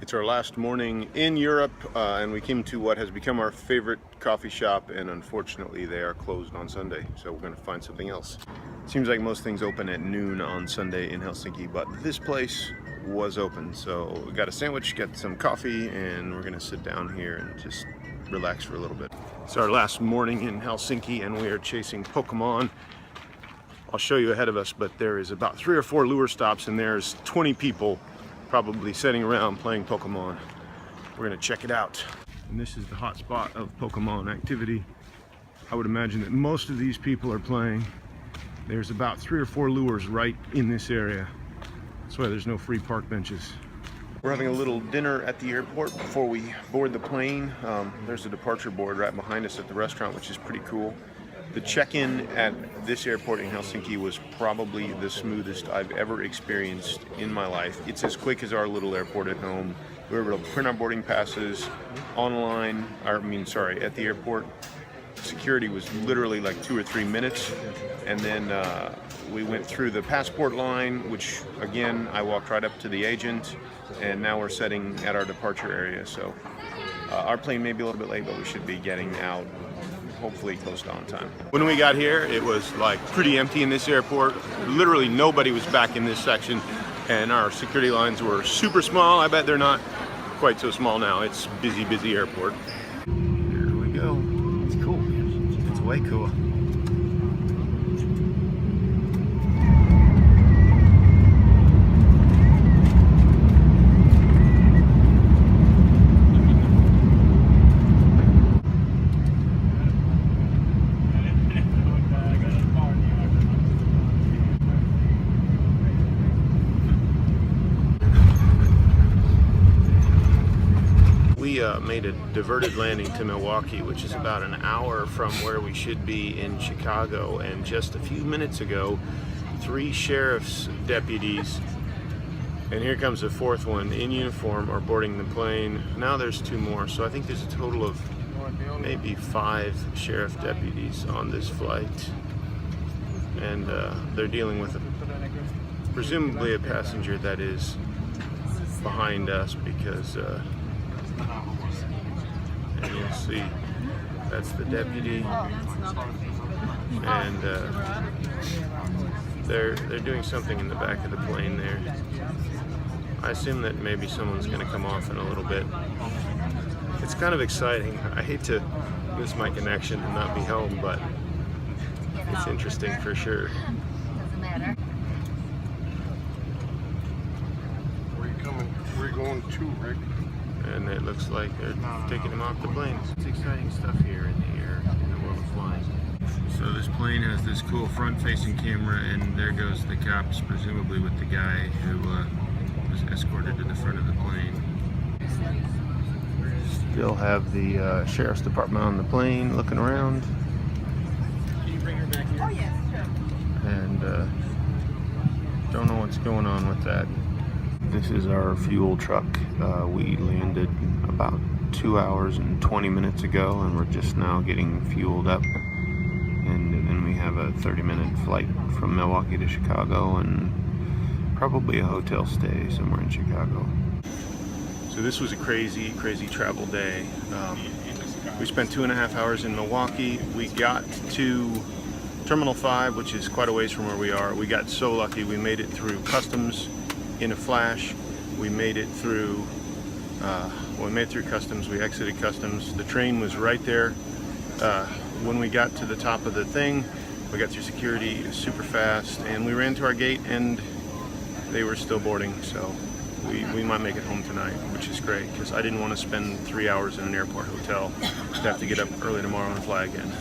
It's our last morning in Europe, and we came to what has become our favorite coffee shop, and unfortunately they are closed on Sunday, so we're going to find something else. Seems like most things open at noon on Sunday in Helsinki, but this place was open, so we got a sandwich, got some coffee, and we're going to sit down here and just relax for a little bit. It's our last morning in Helsinki, and we are chasing Pokemon. I'll show you ahead of us, but there is about 3 or 4 lure stops, and there's 20 people probably sitting around playing Pokemon. We're gonna check it out. And this is the hot spot of Pokemon activity. I would imagine that most of these people are playing. There's about 3 or 4 lures right in this area. That's why there's no free park benches. We're having a little dinner at the airport before we board the plane. There's a departure board right behind us at the restaurant, which is pretty cool. The check-in at this airport in Helsinki was probably the smoothest I've ever experienced in my life. It's as quick as our little airport at home. We were able to print our boarding passes online, at the airport. Security was literally like 2 or 3 minutes. And then we went through the passport line, which again, I walked right up to the agent, and now we're sitting at our departure area. So our plane may be a little bit late, but we should be getting out hopefully close to on time. When we got here, it was like pretty empty in this airport. Literally nobody was back in this section, and our security lines were super small. I bet they're not quite so small now. It's busy airport. Here we go. It's cool. It's way cool. Made a diverted landing to Milwaukee, which is about an hour from where we should be in Chicago, and just a few minutes ago 3 sheriff's deputies, and here comes the 4th one in uniform, are boarding the plane. Now there's 2 more, so I think there's a total of maybe 5 sheriff deputies on this flight, and they're dealing with presumably a passenger that is behind us, because and you'll see that's the deputy, and they're doing something in the back of the plane there. I assume that maybe someone's going to come off in a little bit. It's kind of exciting. I hate to miss my connection and not be home, but it's interesting for sure. Doesn't matter. Where are you coming? Where are you going to, Rick? And it looks like they're taking him off the plane. It's exciting stuff here in the air, in the world of flying. So this plane has this cool front-facing camera, and there goes the cops, presumably with the guy who was escorted to the front of the plane. Still have the sheriff's department on the plane looking around. Can you bring her back here? Oh yes, sure. And don't know what's going on with that. This is our fuel truck. We landed about 2 hours and 20 minutes ago, and we're just now getting fueled up. And then we have a 30-minute flight from Milwaukee to Chicago, and probably a hotel stay somewhere in Chicago. So this was a crazy travel day. We spent 2.5 hours in Milwaukee. We got to Terminal 5, which is quite a ways from where we are. We got so lucky. We made it through customs in a flash. We made it through customs. We exited customs. The train was right there. When we got to the top of the thing, we got through security super fast, and we ran to our gate, and they were still boarding. So we might make it home tonight, which is great, because I didn't want to spend 3 hours in an airport hotel to have to get up early tomorrow and fly again.